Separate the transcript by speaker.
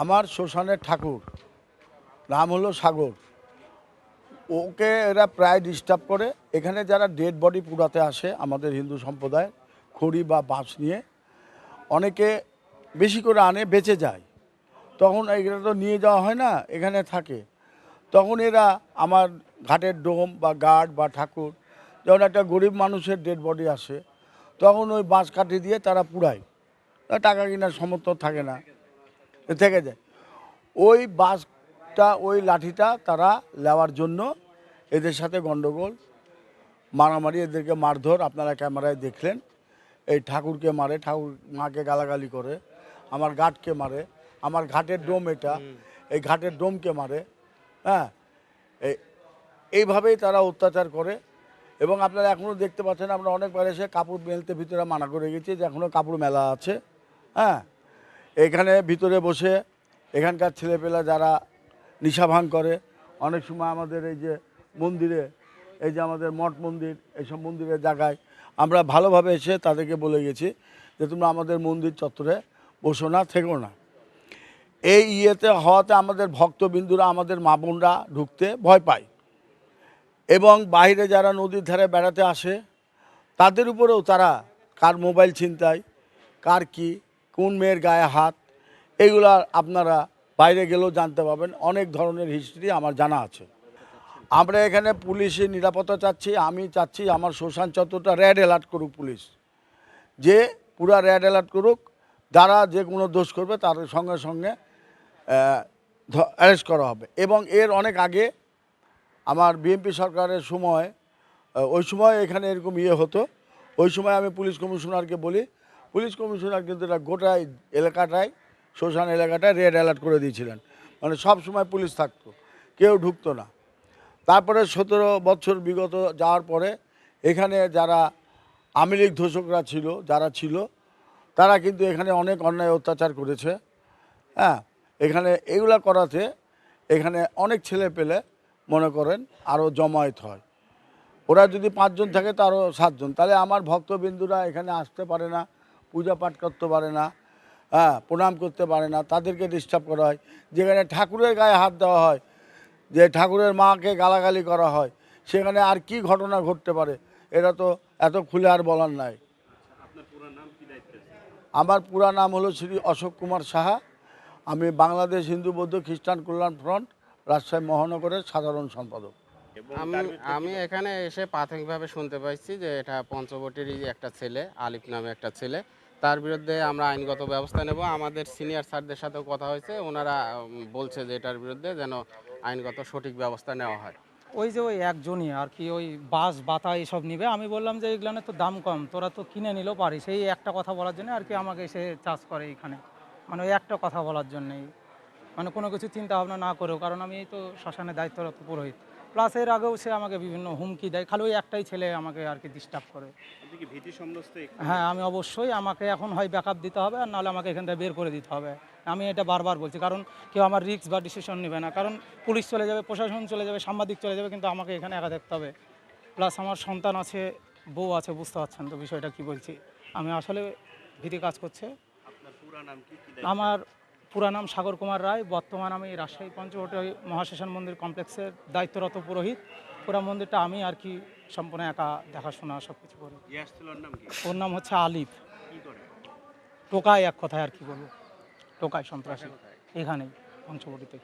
Speaker 1: আমার শ্মশানের ঠাকুর নাম হলো সাগর। ওকে এরা প্রায় ডিস্টার্ব করে। এখানে যারা ডেড বডি পুড়াতে আসে আমাদের হিন্দু সম্প্রদায়, খড়ি বা বাঁশ নিয়ে অনেকে বেশি করে আনে, বেঁচে যায়। তখন এগুলো তো নিয়ে যাওয়া হয় না, এখানে থাকে। তখন এরা আমার ঘাটের ডোম বা গার্ড বা ঠাকুর, যখন একটা গরিব মানুষের ডেড বডি আসে তখন ওই বাঁশ কাঠি দিয়ে তারা পুড়ায়। টাকা কেনার সামর্থ্য থাকে না, থেকে যায়। ওই বাঁশটা, ওই লাঠিটা তারা নেওয়ার জন্য এদের সাথে গণ্ডগোল, মারামারি, এদেরকে মারধর আপনারা ক্যামেরায় দেখলেন। এই ঠাকুরকে মারে, ঠাকুর মাকে গালাগালি করে, আমার ঘাটকে মারে, আমার ঘাটের ডোম এটা, এই ঘাটের ডোমকে মারে। হ্যাঁ, এইভাবেই তারা অত্যাচার করে। এবং আপনারা এখনও দেখতে পাচ্ছেন, আমরা অনেকবার এসে কাপড় মেলতে ভিতরে মানা করে গেছি যে এখনও কাপড় মেলা আছে। হ্যাঁ, এখানে ভিতরে বসে এখানকার ছেলেপেলা যারা নিশা ভাঙ করে, অনেক সময় আমাদের এই যে মন্দিরে, এই যে আমাদের মঠ মন্দির, এইসব মন্দিরের জায়গায় আমরা ভালোভাবে এসে তাদেরকে বলে গেছি যে তোমরা আমাদের মন্দির চত্বরে বসো না, থেকো না। এই ইয়েতে হওয়াতে আমাদের ভক্তবিন্দুরা, আমাদের মা বোনরা ঢুকতে ভয় পায়। এবং বাইরে যারা নদীর ধারে বেড়াতে আসে তাদের উপরেও তারা কার মোবাইল ছিনতাই, কার কি, কোন মেয়ের গায়ে হাত, এগুলো আপনারা বাইরে গেলেও জানতে পাবেন। অনেক ধরনের হিস্ট্রি আমার জানা আছে। আমরা এখানে পুলিশের নিরাপত্তা চাচ্ছি। আমি চাচ্ছি আমার শ্মশান চত্বরটা রেড অ্যালার্ট করুক পুলিশ, যে পুরা রেড অ্যালার্ট করুক। যারা যে কোনো দোষ করবে তাদের সঙ্গে সঙ্গে অ্যারেস্ট করা হবে। এবং এর অনেক আগে আমার বিএনপি সরকারের সময়, ওই সময় এখানে এরকম হতো। ওই সময় আমি পুলিশ কমিশনারকে বলি, পুলিশ কমিশনার কিন্তু এটা গোটা এলাকাটায়, শ্মশান এলাকাটায় রেড অ্যালার্ট করে দিয়েছিলেন। মানে সব সময় পুলিশ থাকতো, কেউ ঢুকতো না। তারপরে 17 বছর বিগত যাওয়ার পরে এখানে যারা আওয়ামী লীগ ধর্ষকরা ছিল, যারা ছিল, তারা কিন্তু এখানে অনেক অন্যায় অত্যাচার করেছে। হ্যাঁ, এখানে এগুলা করাতে এখানে অনেক ছেলে পেলে মনে করেন আরও জমায়েত হয়। ওরা যদি 5 জন থাকে তো আরও 7 জন। তাহলে আমার ভক্তবিন্দুরা এখানে আসতে পারে না, পূজা পাঠ করতে পারে না, হ্যাঁ, প্রণাম করতে পারে না, তাদেরকে ডিস্টার্ব করা হয়। যেখানে ঠাকুরের গায়ে হাত দেওয়া হয়, যে ঠাকুরের মাকে গালাগালি করা হয়, সেখানে আর কি ঘটনা ঘটতে পারে, এটা তো এত খুলে আর বলার নাই। আমার পুরা নাম হলো শ্রী অশোক কুমার সাহা। আমি বাংলাদেশ হিন্দু বৌদ্ধ খ্রিস্টান কল্যাণ ফ্রন্ট রাজশাহী মহানগরের সাধারণ সম্পাদক।
Speaker 2: আমি এখানে এসে প্রাথমিকভাবে শুনতে পাইছি যে এটা পঞ্চবটিরই একটা ছেলে, আলিফ নামে একটা ছেলে, তার বিরুদ্ধে আমরা আইনগত ব্যবস্থা নেব। আমাদের সিনিয়র স্যারদের সাথেও কথা হয়েছে, ওনারা বলছে যে এটার বিরুদ্ধে যেন আইনগত সঠিক ব্যবস্থা নেওয়া হয়।
Speaker 3: ওই যে ওই একজনই আর কি ওই বাঁশ বাতা এইসব নিবে। আমি বললাম যে এইগুলানের তো দাম কম, তোরা তো কিনে নিলেও পারিস, এই একটা কথা বলার জন্য আর কি আমাকে এসে চাষ করে এইখানে। মানে ওই একটা কথা বলার জন্যেই, মানে কোনো কিছু চিন্তা ভাবনা না করেও, কারণ আমি তো শ্মশানে দায়িত্বরত পুরোহিত। প্লাস এর আগেও সে আমাকে বিভিন্ন হুমকি দেয়, খালি ওই একটাই ছেলে আমাকে আর কি ডিস্টার্ব করে। হ্যাঁ, আমি অবশ্যই, আমাকে এখন হয় ব্যাকআপ দিতে হবে, আর নাহলে আমাকে এখান থেকে বের করে দিতে হবে। আমি এটা বারবার বলছি, কারণ কেউ আমার রিস্ক বা ডিসিশন নেবে না, কারণ পুলিশ চলে যাবে, প্রশাসন চলে যাবে, সাংবাদিক চলে যাবে, কিন্তু আমাকে এখানে একা দেখতে হবে। প্লাস আমার সন্তান আছে, বউ আছে, বুঝতে পারছেন তো বিষয়টা কি বলছি। আমি আসলে ভীতি কাজ করছে। আমার পুরা নাম সাগর কুমার রায়। বর্তমান আমি রাজশাহী পঞ্চবটি মহাশ্মশান মন্দির কমপ্লেক্সের দায়িত্বরত পুরোহিত। পুরা মন্দিরটা আমি আর কি সম্পূর্ণ একা দেখাশোনা সব কিছু করি। ওর নাম হচ্ছে আলিফ। টোকাই এক কথায় আর কি বলবো, টোকাই সন্ত্রাসী, এখানেই পঞ্চবটিতে।